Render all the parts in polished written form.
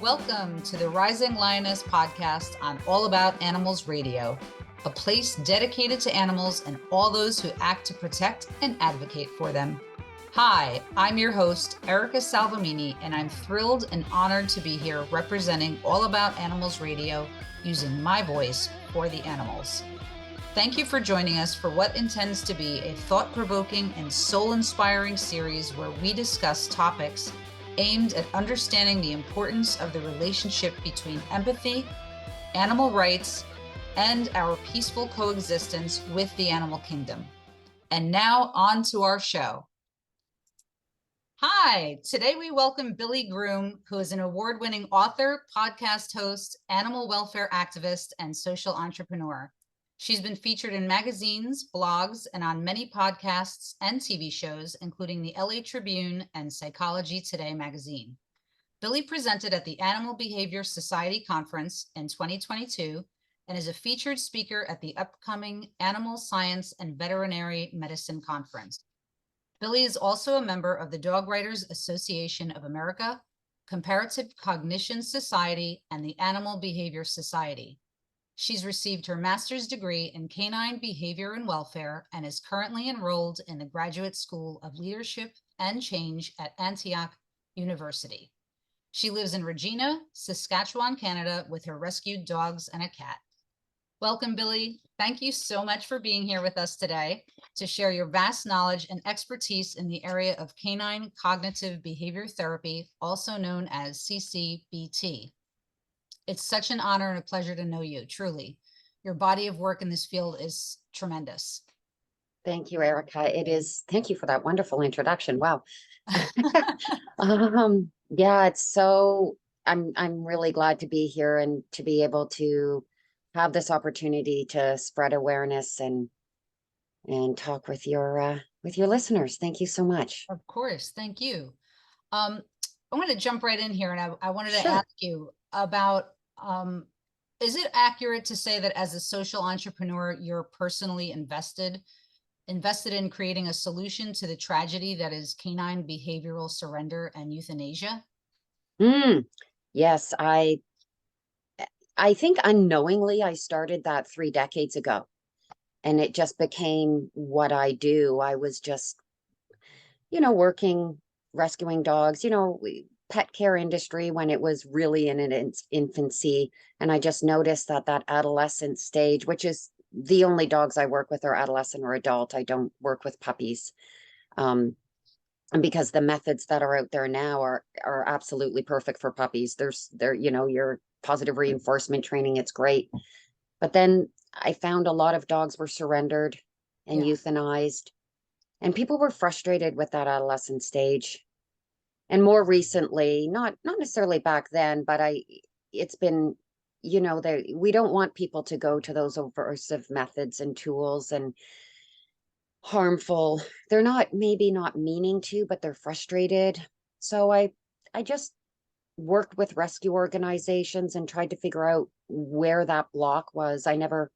Welcome to the Rising Lioness Podcast on All About Animals Radio, a place dedicated to animals and all those who act to protect and advocate for them. Hi, I'm your host, Erica Salvemini, and I'm thrilled and honored to be here representing All About Animals Radio using my voice for the animals. Thank you for joining us for what intends to be a thought-provoking and soul-inspiring series where we discuss topics aimed at understanding the importance of the relationship between empathy, animal rights, and our peaceful coexistence with the animal kingdom. And now on to our show. Hi, today we welcome Billie Groom, who is an award-winning author, podcast host, animal welfare activist, and social entrepreneur. She's been featured in magazines, blogs, and on many podcasts and TV shows, including the LA Tribune and Psychology Today magazine. Billie presented at the Animal Behavior Society Conference in 2022 and is a featured speaker at the upcoming Animal Science and Veterinary Medicine Conference. Billie is also a member of the Dog Writers Association of America, Comparative Cognition Society, and the Animal Behavior Society. She's received her master's degree in canine behavior and welfare and is currently enrolled in the Graduate School of Leadership and Change at Antioch University. She lives in Regina, Saskatchewan, Canada, with her rescued dogs and a cat. Welcome, Billie. Thank you so much for being here with us today to share your vast knowledge and expertise in the area of canine cognitive behavior therapy, also known as CCBT. It's such an honor and a pleasure to know you, truly. Your body of work in this field is tremendous. Thank you, Erica. It is. Thank you for that wonderful introduction. Wow. Yeah, it's so, I'm really glad to be here and to be able to have this opportunity to spread awareness and talk with your listeners. Thank you so much. Of course. Thank you. I want to jump right in here, and I wanted to Sure. ask you about, is it accurate to say that as a social entrepreneur, you're personally invested in creating a solution to the tragedy that is canine behavioral surrender and euthanasia? Yes, I think unknowingly I started that 3 decades ago, and it just became what I do. I was just, working, rescuing dogs, pet care industry when it was really in its infancy. And I just noticed that adolescent stage, which is the only dogs I work with are adolescent or adult. I don't work with puppies. And because the methods that are out there now are absolutely perfect for puppies. Your positive reinforcement training, it's great. But then I found a lot of dogs were surrendered and euthanized, and people were frustrated with that adolescent stage. And more recently, not necessarily back then, but it's been, we don't want people to go to those aversive methods and tools and harmful. They're maybe not meaning to, but they're frustrated. So I just worked with rescue organizations and tried to figure out where that block was. I never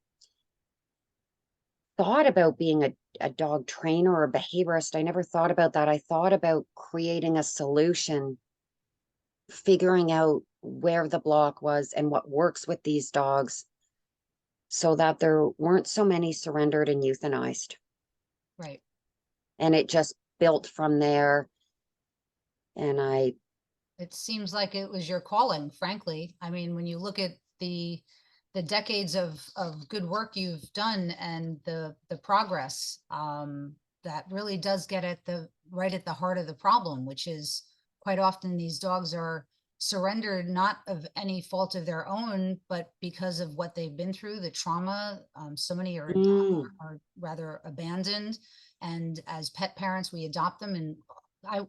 thought about being a dog trainer or a behaviorist. I never thought about that. I thought about creating a solution, figuring out where the block was and what works with these dogs so that there weren't so many surrendered and euthanized. Right. And it just built from there. And it seems like it was your calling, frankly. I mean, when you look at the decades of good work you've done and the progress, that really does get at the heart of the problem, which is quite often these dogs are surrendered not of any fault of their own, but because of what they've been through, the trauma. So many are rather abandoned, and as pet parents, we adopt them. And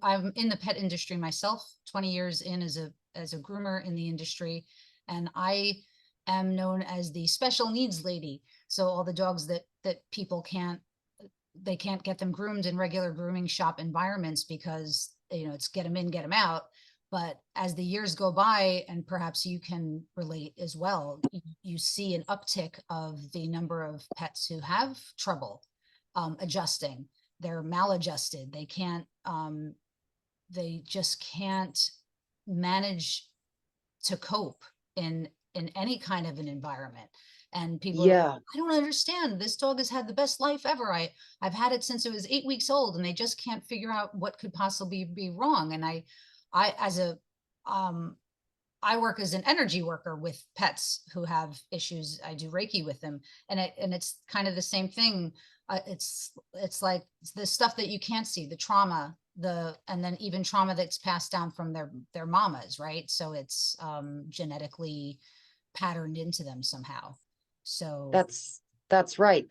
I'm in the pet industry myself, 20 years in as a groomer in the industry, and I am known as the special needs lady. So all the dogs that people can't get them groomed in regular grooming shop environments because it's get them in, get them out. But as the years go by, and perhaps you can relate as well, you see an uptick of the number of pets who have trouble adjusting. They're maladjusted. They just can't manage to cope in any kind of an environment. And people are like, Yeah. I don't understand. This dog has had the best life ever. I've had it since it was 8 weeks old, and they just can't figure out what could possibly be wrong. And I as a um I work as an energy worker with pets who have issues. I do Reiki with them, and it's kind of the same thing. It's like the stuff that you can't see, the trauma, and then even trauma that's passed down from their mamas, right? So it's genetically patterned into them somehow. So That's right.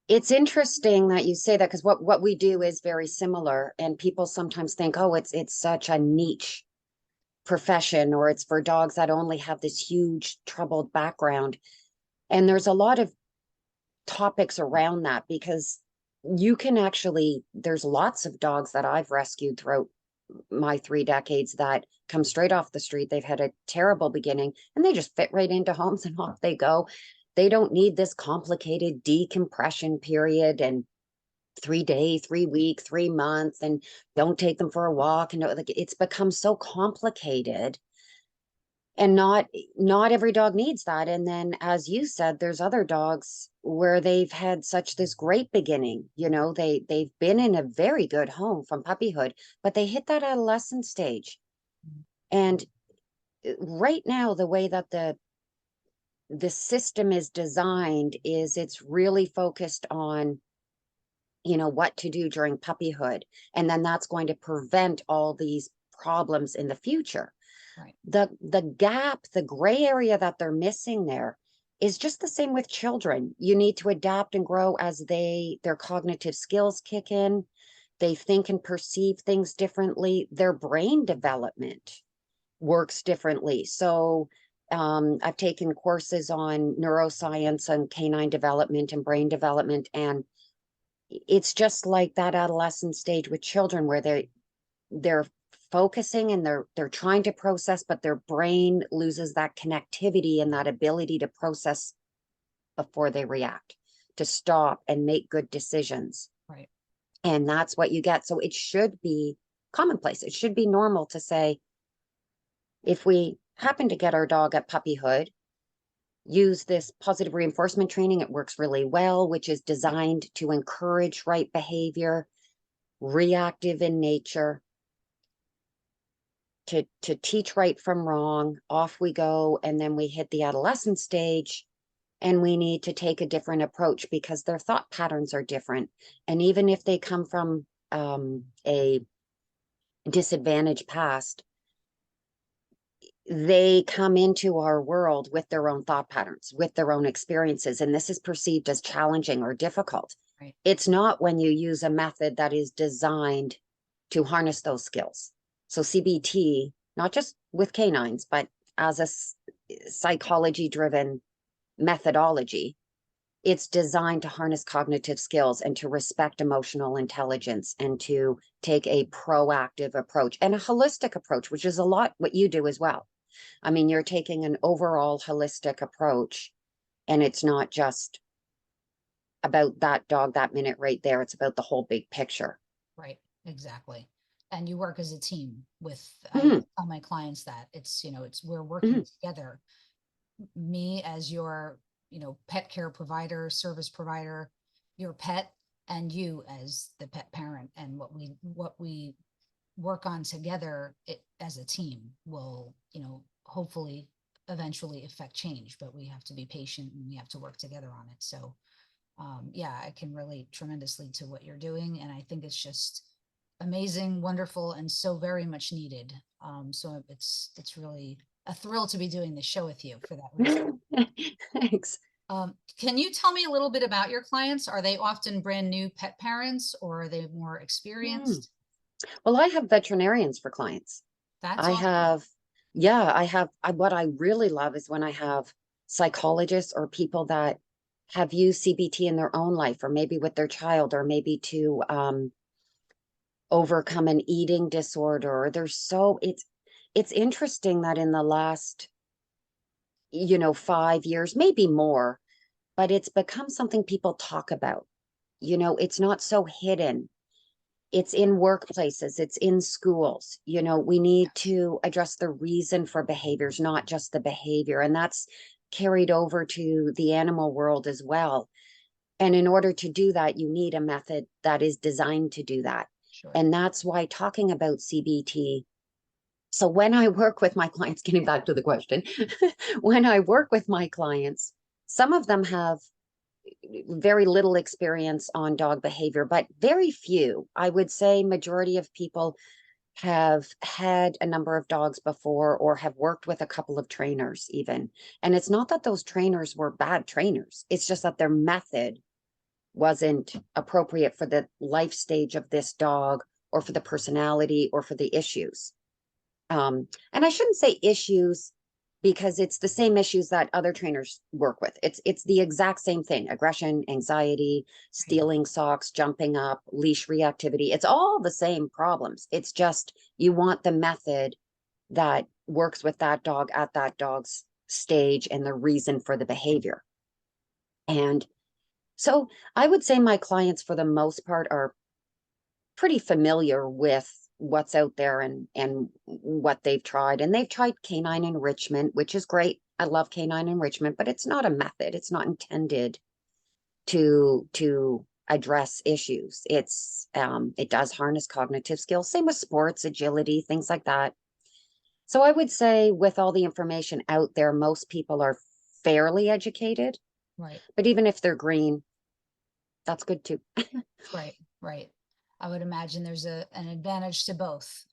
It's interesting that you say that, because what we do is very similar, and people sometimes think, oh, it's such a niche profession, or it's for dogs that only have this huge troubled background. And there's a lot of topics around that, because there's lots of dogs that I've rescued throughout my 3 decades that come straight off the street. They've had a terrible beginning and they just fit right into homes and off they go. They don't need this complicated decompression period and 3 days, 3 weeks, 3 months, and don't take them for a walk. And like, it's become so complicated, and not every dog needs that. And then, as you said, there's other dogs where they've had such this great beginning. They've been in a very good home from puppyhood, but they hit that adolescent stage. And right now, the way that the system is designed is it's really focused on what to do during puppyhood, and then that's going to prevent all these problems in the future. right. The gap, the gray area that they're missing there is just the same with children. You need to adapt and grow as their cognitive skills kick in. They think and perceive things differently. Their brain development works differently. So I've taken courses on neuroscience and canine development and brain development, and it's just like that adolescent stage with children, where they're focusing and they're trying to process, but their brain loses that connectivity and that ability to process before they react, to stop and make good decisions. Right. And that's what you get. So it should be commonplace. It should be normal to say, if we happen to get our dog at puppyhood, use this positive reinforcement training. It works really well, which is designed to encourage right behavior, reactive in nature, to teach right from wrong. Off we go. And then we hit the adolescent stage, and we need to take a different approach because their thought patterns are different. And even if they come from a disadvantaged past, they come into our world with their own thought patterns, with their own experiences, and this is perceived as challenging or difficult. Right. It's not when you use a method that is designed to harness those skills. So CBT, not just with canines, but as a psychology-driven methodology, it's designed to harness cognitive skills and to respect emotional intelligence and to take a proactive approach and a holistic approach, which is a lot what you do as well. I mean, you're taking an overall holistic approach, and it's not just about that dog that minute right there. It's about the whole big picture. Right. Exactly. And you work as a team with, I Mhm, tell my clients that we're mhm. working together. Me as your, pet care provider, service provider, your pet, and you as the pet parent. And what we work on together as a team will, hopefully eventually affect change, but we have to be patient and we have to work together on it. So yeah, I can relate tremendously to what you're doing. And I think it's just amazing, wonderful, and so very much needed. So it's really a thrill to be doing this show with you for that reason. Thanks. Can you tell me a little bit about your clients? Are they often brand new pet parents, or are they more Mm. experienced? Well, I have veterinarians for clients. That's I awesome. have, what I really love is when I have psychologists or people that have used CBT in their own life, or maybe with their child, or maybe to overcome an eating disorder. It's interesting that in the last 5 years, maybe more, but it's become something people talk about. It's not so hidden. it's in workplaces, it's in schools. You know, we need to address the reason for behaviors, not just the behavior. And that's carried over to the animal world as well. And in order to do that, you need a method that is designed to do that. Sure. And that's why talking about CBT. So when I work with my clients, getting back to the question, when I work with my clients, some of them have very little experience on dog behavior, but very few. I would say majority of people have had a number of dogs before or have worked with a couple of trainers even. And it's not that those trainers were bad trainers. It's just that their method wasn't appropriate for the life stage of this dog or for the personality or for the issues. And I shouldn't say issues because it's the same issues that other trainers work with. It's the exact same thing: aggression, anxiety, stealing socks, jumping up, leash reactivity. It's all the same problems. It's just you want the method that works with that dog at that dog's stage and the reason for the behavior. And so I would say my clients, for the most part, are pretty familiar with what's out there and what they've tried. And they've tried canine enrichment, which is great. I love canine enrichment, but it's not a method. It's not intended to address issues. It does harness cognitive skills. Same with sports, agility, things like that. So I would say with all the information out there, most people are fairly educated. Right. But even if they're green, that's good too. Right. Right. I would imagine there's an advantage to both.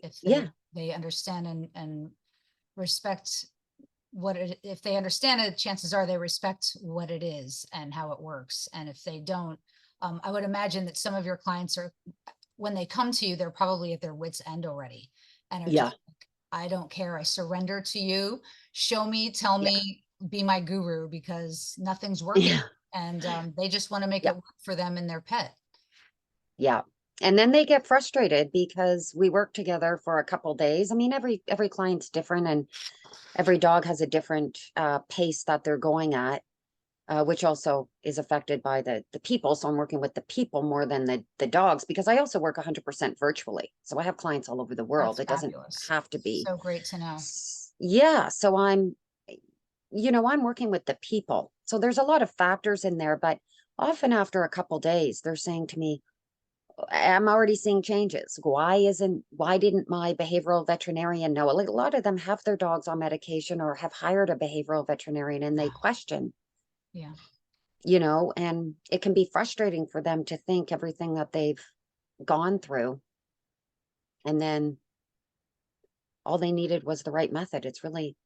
If Yeah. they understand and respect if they understand it, chances are they respect what it is and how it works. And if they don't, I would imagine that some of your clients are, when they come to you, they're probably at their wits' end already and are Yeah. just like, I don't care. I surrender to you. Show me, tell me, be my guru, because nothing's working. Yeah. And they just want to make Yeah. it work for them and their pet. Yeah. And then they get frustrated because we work together for a couple days. I mean, every client's different and every dog has a different pace that they're going at, which also is affected by the people. So I'm working with the people more than the dogs, because I also work 100% virtually. So I have clients all over the world. That's It doesn't fabulous. have to be. So great to know. Yeah. So I'm working with the people. So there's a lot of factors in there, but often after a couple days, they're saying to me, I'm already seeing changes. Why didn't my behavioral veterinarian know? Like, a lot of them have their dogs on medication or have hired a behavioral veterinarian and they question, Yeah. and it can be frustrating for them to think everything that they've gone through. And then all they needed was the right method. It is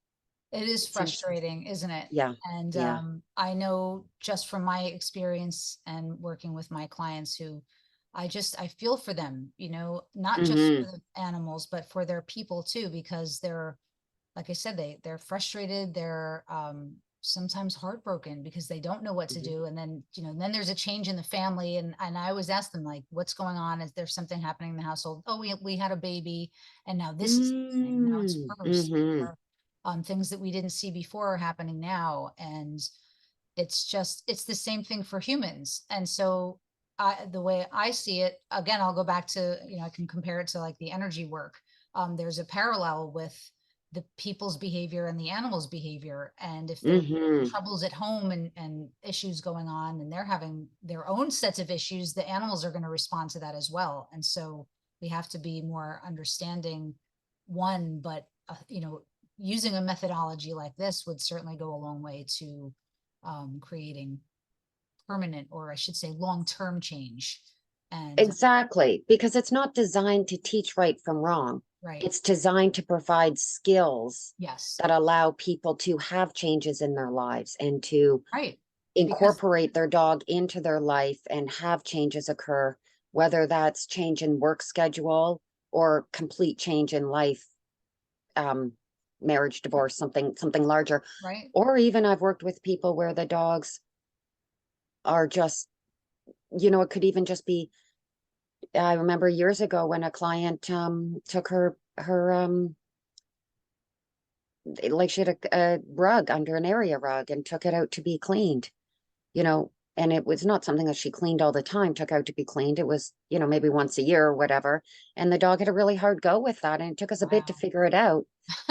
It seems, frustrating, isn't it? yeah, And yeah. I know just from my experience and working with my clients who I feel for them, not just Hmm. for the animals, but for their people too, because they're, like I said, they're frustrated. They're sometimes heartbroken because they don't know what to Hmm. do. And then, then there's a change in the family. And I always ask them, like, what's going on? Is there something happening in the household? Oh, we had a baby and now this is happening. Now it's worse. Mm-hmm. Or, things that we didn't see before are happening now. And it's the same thing for humans. And so the way I see it, again, I'll go back to, I can compare it to like the energy work. There's a parallel with the people's behavior and the animals' behavior. And if there's Mm-hmm. troubles at home and issues going on and they're having their own sets of issues, the animals are going to respond to that as well. And so we have to be more understanding but using a methodology like this would certainly go a long way to creating permanent, or I should say long-term change. And Exactly, because it's not designed to teach right from wrong. right. It's designed to provide skills Yes. that allow people to have changes in their lives and to Right. Because incorporate their dog into their life and have changes occur, whether that's change in work schedule or complete change in life, um, marriage, divorce, something larger. right. Or even I've worked with people where the dogs are just, it could even just be, I remember years ago when a client took her like she had a rug under an area rug and took it out to be cleaned. And it was not something that she cleaned all the time, took out to be cleaned. It was, maybe once a year or whatever. And the dog had a really hard go with that. And it took us a bit to Wow. figure it out.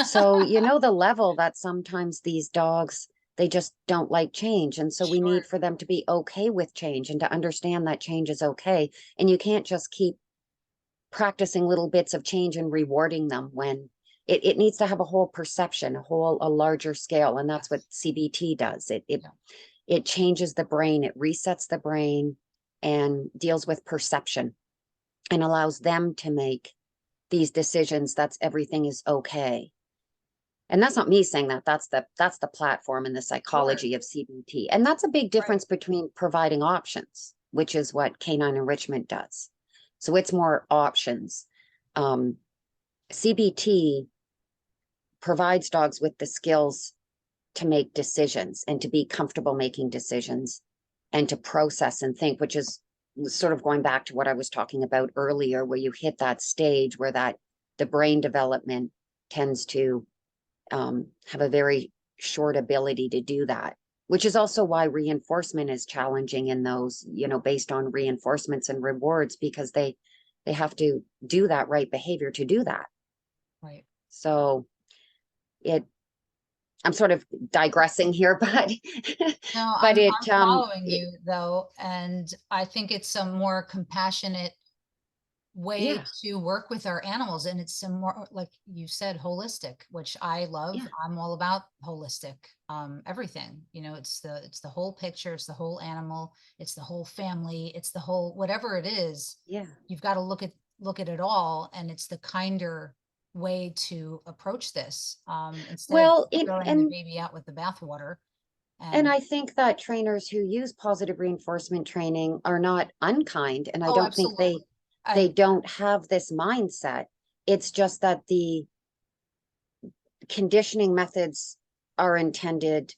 So, the level that sometimes these dogs, they just don't like change. And so we need Sure. for them to be okay with change and to understand that change is okay. And you can't just keep practicing little bits of change and rewarding them when it needs to have a whole perception, a larger scale. And that's what Yes. CBT does. Yeah. It changes the brain, it resets the brain and deals with perception and allows them to make these decisions that's everything is okay. And that's not me saying that. That's the platform and the Sure. psychology of CBT. And that's a big difference between providing options, which is what canine enrichment does. So it's more options. CBT provides dogs with the skills to make decisions and to be comfortable making decisions and to process and think, which is sort of going back to what I was talking about earlier, where you hit that stage where the brain development tends to have a very short ability to do that, which is also why reinforcement is challenging in those, based on reinforcements and rewards, because they have to do that right behavior to do that. Right. So I'm sort of digressing here, but No, but I'm following you though, and I think it's a more compassionate way yeah, to work with our animals, and it's some more, like you said, holistic, which I love. yeah. I'm all about holistic everything. It's the whole picture, it's the whole animal, it's the whole family, it's the whole whatever it is. Yeah. You've got to look at it all, and it's the kinder way to approach this, instead of Well, throwing the baby out with the bathwater. and And I think that trainers who use positive reinforcement training are not unkind, and I oh, don't think absolutely. they I don't have this mindset. It's just that the conditioning methods are intended,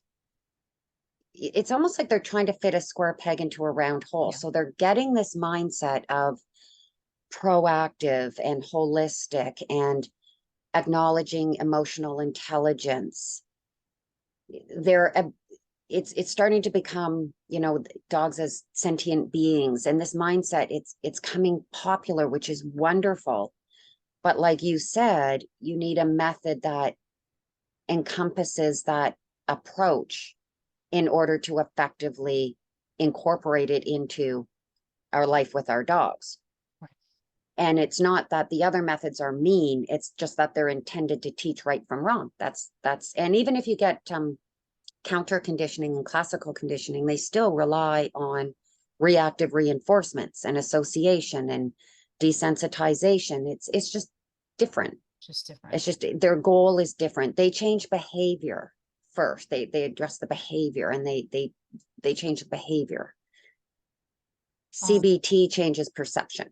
it's almost like they're trying to fit a square peg into a round hole. Yeah. So they're getting this mindset of proactive and holistic and acknowledging emotional intelligence. They're it's starting to become, dogs as sentient beings, and this mindset, it's coming popular, which is wonderful. But like you said, you need a method that encompasses that approach in order to effectively incorporate it into our life with our dogs. Right. And it's not that the other methods are mean, it's just that they're intended to teach right from wrong. And even if you get counter conditioning and classical conditioning, they still rely on reactive reinforcements and association and desensitization. It's just different. Just different. It's just their goal is different. They change behavior first. They address the behavior and they change the behavior. um, CBT changes perception.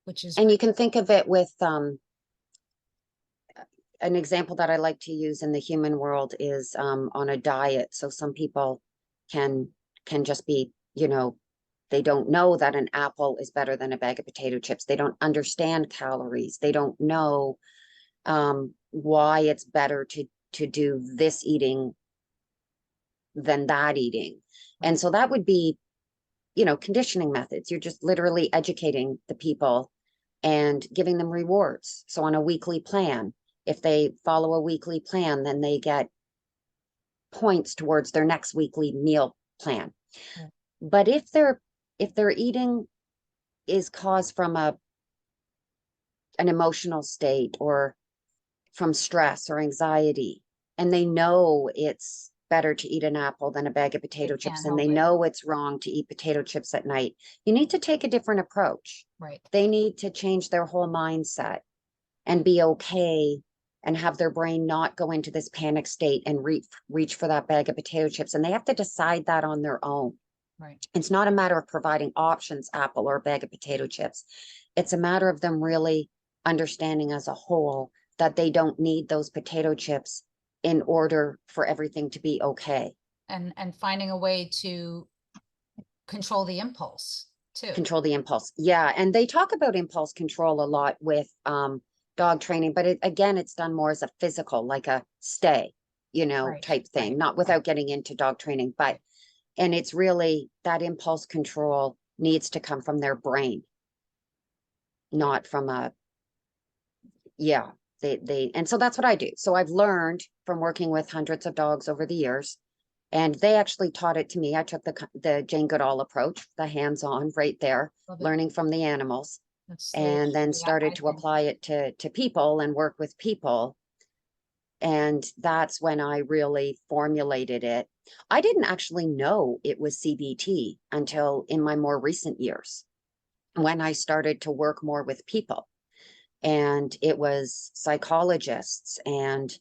which is And you can think of it with an example that I like to use in the human world is on a diet. So some people can just be, they don't know that an apple is better than a bag of potato chips. They don't understand calories. They don't know why it's better to do this eating than that eating. And so that would be, conditioning methods. You're just literally educating the people and giving them rewards. So on a weekly plan, if they follow a weekly plan, then they get points towards their next weekly meal plan. Right. But if their eating is caused from an emotional state or from stress or anxiety, and they know it's better to eat an apple than a bag of potato They chips, can't and help they it. know it's wrong to eat potato chips at night, you need to take a different approach. Right. They need to change their whole mindset and be okay and have their brain not go into this panic state and reach for that bag of potato chips. And they have to decide that on their own. Right. It's not a matter of providing options, apple or a bag of potato chips. It's a matter of them really understanding as a whole that they don't need those potato chips in order for everything to be okay. And finding a way to control the impulse too. Control the impulse. Yeah. And they talk about impulse control a lot with dog training, but again, it's done more as a physical, like a stay, Right. type thing, Right. not without getting into dog training. But And it's really that impulse control needs to come from their brain, not from a, yeah, and so that's what I do. So I've learned from working with hundreds of dogs over the years, and they actually taught it to me. I took the Jane Goodall approach, the hands-on right there, Love it. learning from the animals, That's and then yeah, started to apply it to people and work with people. And that's when I really formulated it. I didn't actually know it was CBT until in my more recent years, when I started to work more with people. And it was psychologists and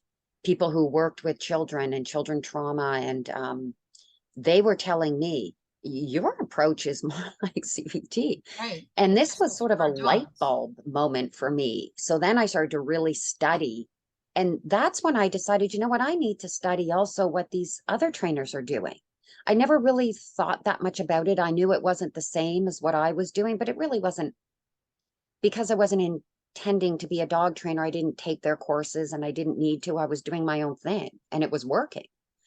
people who worked with children and children trauma. And they were telling me, your approach is more like CBT. right. And this was sort of a For light dogs. bulb moment for me. So then I started to really study. And that's when I decided, you know what, I need to study also what these other trainers are doing. I never really thought that much about it. I knew it wasn't the same as what I was doing, but it really wasn't, because I wasn't intending to be a dog trainer. I didn't take their courses and I didn't need to. I was doing my own thing and it was working.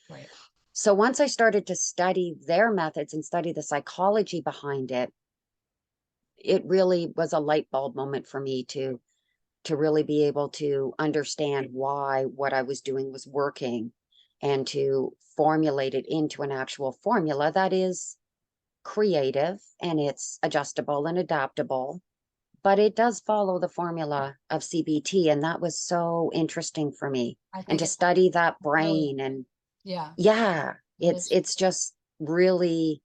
Right. So once I started to study their methods and study the psychology behind it, it really was a light bulb moment for me to really be able to understand why what I was doing was working, and to formulate it into an actual formula that is creative and it's adjustable and adaptable, but it does follow the formula of CBT. And that was so interesting for me, I and think to it's study that brilliant. brain. And Yeah. yeah, It is. it's just really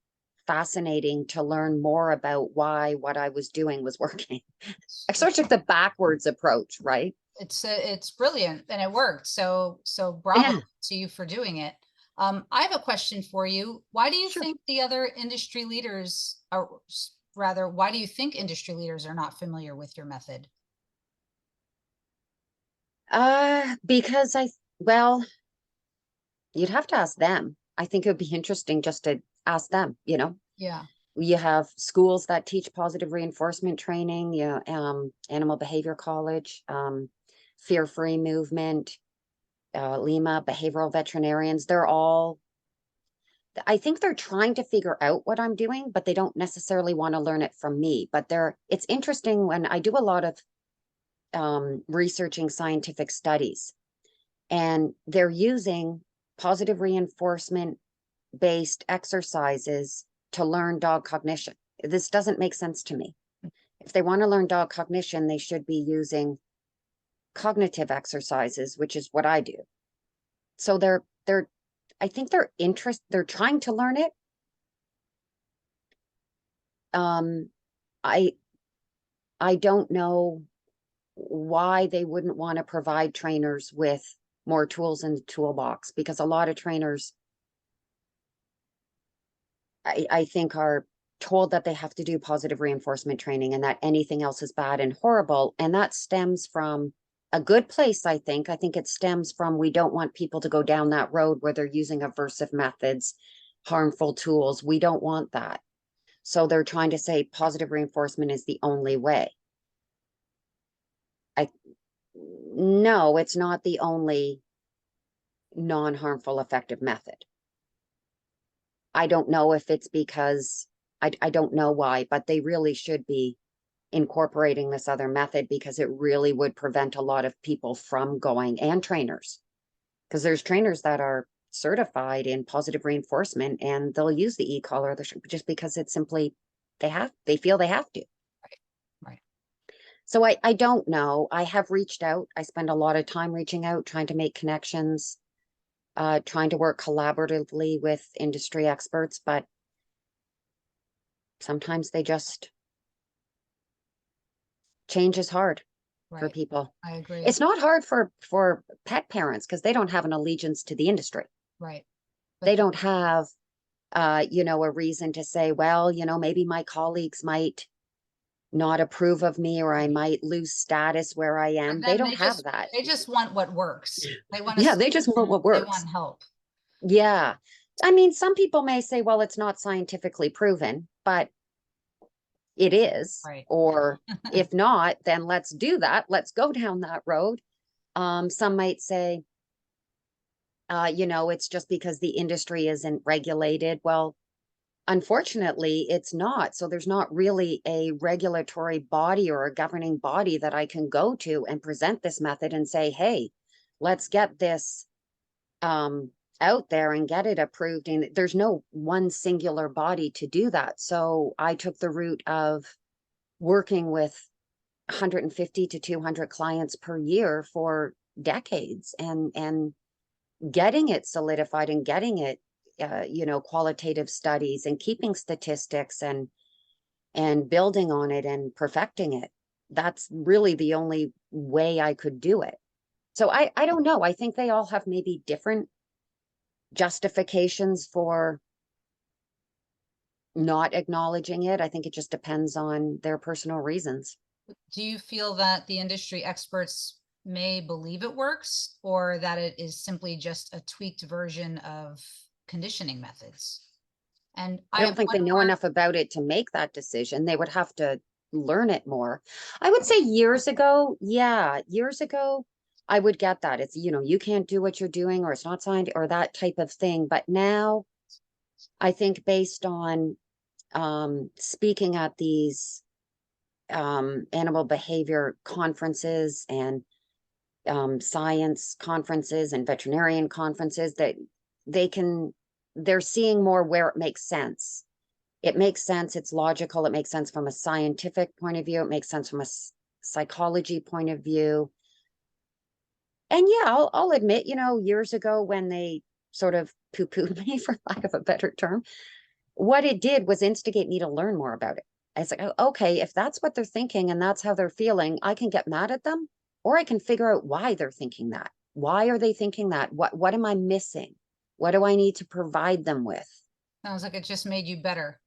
fascinating to learn more about why what I was doing was working. I sort of took the backwards approach, right? It's brilliant and it worked. So bravo Yeah, to you for doing it. I have a question for you. Why do you sure. think the other industry leaders are, rather, why do you think industry leaders are not familiar with your method? Because well, you'd have to ask them. I think it would be interesting just to ask them, you know. Yeah. You have schools that teach positive reinforcement training, animal behavior college, fear-free movement, Lima, behavioral veterinarians. They're all, I think they're trying to figure out what I'm doing, but they don't necessarily want to learn it from me. But it's interesting when I do a lot of researching scientific studies, and they're using positive reinforcement based exercises to learn dog cognition. This doesn't make sense to me. If they want to learn dog cognition, they should be using cognitive exercises, which is what I do. So I think they're trying to learn it. Um, I I don't know why they wouldn't want to provide trainers with more tools in the toolbox, because a lot of trainers, I think, are told that they have to do positive reinforcement training and that anything else is bad and horrible. And that stems from a good place, I think. I think it stems from, we don't want people to go down that road where they're using aversive methods, harmful tools. We don't want that. So they're trying to say positive reinforcement is the only way. No, it's not the only non-harmful effective method. I don't know if it's because I don't know why, but they really should be incorporating this other method, because it really would prevent a lot of people from going, and trainers, because there's trainers that are certified in positive reinforcement and they'll use the e-collar just because it's simply, they feel they have to. Right. So I don't know. I have reached out. I spend a lot of time reaching out, trying to make connections, trying to work collaboratively with industry experts, but sometimes change is hard for Right. people. I agree. It's not hard for pet parents, because they don't have an allegiance to the industry. Right. They don't have a reason to say, well, maybe my colleagues might not approve of me, or I might lose status where I am. And They then don't have that. they just want what works. They want a Yeah, they just want solution. what They works. want help. Yeah. I mean, some people may say, well, it's not scientifically proven, but it is. Right. Or if not, then let's do that. Let's go down that road. Some might say, it's just because the industry isn't regulated. Well, unfortunately, it's not. So there's not really a regulatory body or a governing body that I can go to and present this method and say, hey, let's get this out there and get it approved. And there's no one singular body to do that. So I took the route of working with 150 to 200 clients per year for decades, and getting it solidified and getting it, qualitative studies and keeping statistics and building on it and perfecting it. That's really the only way I could do it. So I don't know. I think they all have maybe different justifications for not acknowledging it. I think it just depends on their personal reasons. Do you feel that the industry experts may believe it works, or that it is simply just a tweaked version of conditioning methods? And I don't think they know enough about it to make that decision. They would have to learn it more. I would say years ago, I would get that. It's, you can't do what you're doing, or it's not signed, or that type of thing. But now I think, based on speaking at these animal behavior conferences and science conferences and veterinarian conferences, that they're seeing more where it makes sense. It makes sense. It's logical. It makes sense from a scientific point of view. It makes sense from a psychology point of view. And yeah, I'll admit, years ago, when they sort of poo-pooed me, for lack of a better term, what it did was instigate me to learn more about it. I was like, oh, okay, if that's what they're thinking and that's how they're feeling, I can get mad at them, or I can figure out why they're thinking that. Why are they thinking that? What am I missing? What do I need to provide them with? Sounds like it just made you better.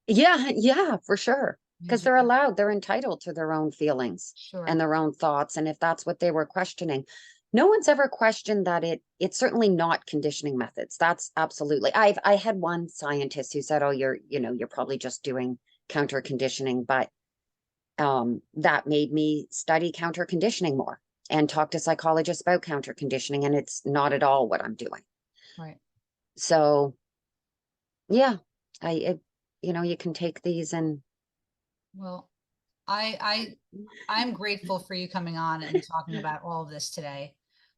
Yeah, for sure. Because they're allowed, they're entitled to their own feelings and their own thoughts. And if that's what they were questioning, no one's ever questioned that it's certainly not conditioning methods. That's absolutely. I had one scientist who said, oh, you're probably just doing counter conditioning, but that made me study counter conditioning more and talk to psychologists about counter conditioning. And it's not at all what I'm doing. Right. So yeah, you can take these and. Well, I'm grateful for you coming on and talking about all of this today.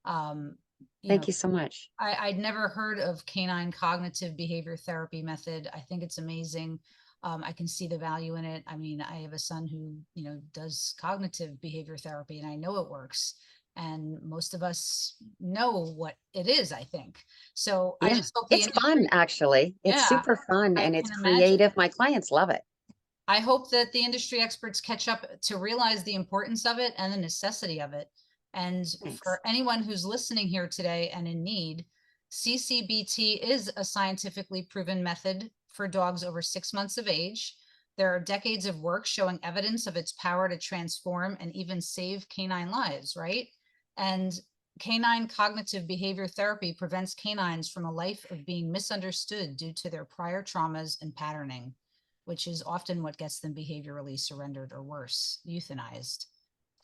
Thank you so much. I'd never heard of canine cognitive behavior therapy method. I think it's amazing. I can see the value in it. I mean, I have a son who, does cognitive behavior therapy, and I know it works. And most of us know what it is, I think. So yeah, I just hope it's fun, actually. It's super fun, and it's creative. Imagine. My clients love it. I hope that the industry experts catch up to realize the importance of it and the necessity of it. And Thanks. For anyone who's listening here today and in need, CCBT is a scientifically proven method for dogs over 6 months of age. There are decades of work showing evidence of its power to transform and even save canine lives, right? And canine cognitive behavior therapy prevents canines from a life of being misunderstood due to their prior traumas and patterning, which is often what gets them behaviorally surrendered, or worse, euthanized.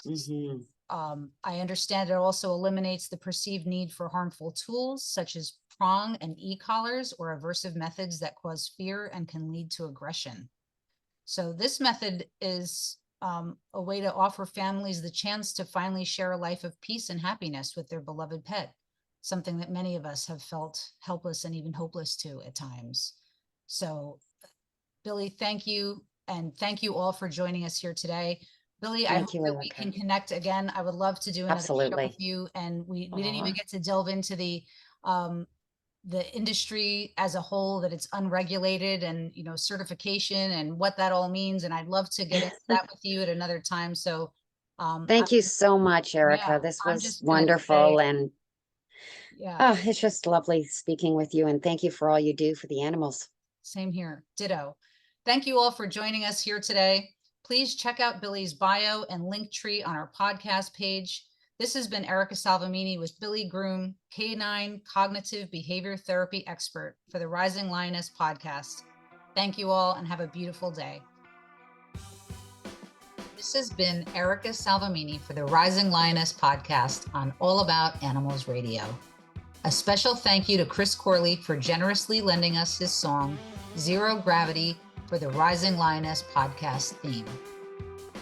Mm-hmm. I understand it also eliminates the perceived need for harmful tools such as prong and e-collars, or aversive methods that cause fear and can lead to aggression. So this method is a way to offer families the chance to finally share a life of peace and happiness with their beloved pet, something that many of us have felt helpless and even hopeless to at times. So Billie, thank you. And thank you all for joining us here today. Billie, I hope that we can connect again. I would love to do another show with you. And we didn't even get to delve into the industry as a whole, that it's unregulated, and, certification and what that all means. And I'd love to get into that with you at another time. So thank you so much, Erica. Yeah, this was wonderful. And it's just lovely speaking with you. And thank you for all you do for the animals. Same here. Ditto. Thank you all for joining us here today. Please check out Billie's bio and link tree on our podcast page. This has been Erica Salvemini with Billie Groom, Canine Cognitive Behavior Therapy Expert, for the Rising Lioness Podcast. Thank you all, and have a beautiful day. This has been Erica Salvemini for the Rising Lioness Podcast on All About Animals Radio. A special thank you to Chris Corley for generously lending us his song, Zero Gravity for the Rising Lioness Podcast theme.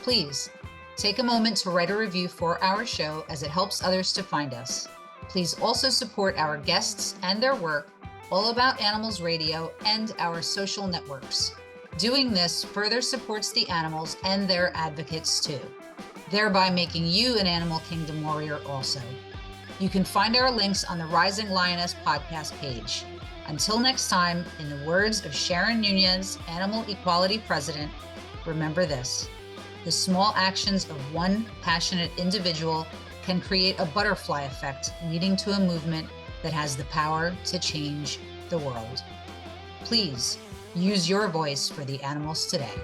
Please take a moment to write a review for our show as it helps others to find us. Please also support our guests and their work, All About Animals Radio, and our social networks. Doing this further supports the animals and their advocates too, thereby making you an Animal Kingdom warrior also. You can find our links on the Rising Lioness Podcast page. Until next time, in the words of Sharon Nunez, Animal Equality President, remember this: the small actions of one passionate individual can create a butterfly effect, leading to a movement that has the power to change the world. Please use your voice for the animals today.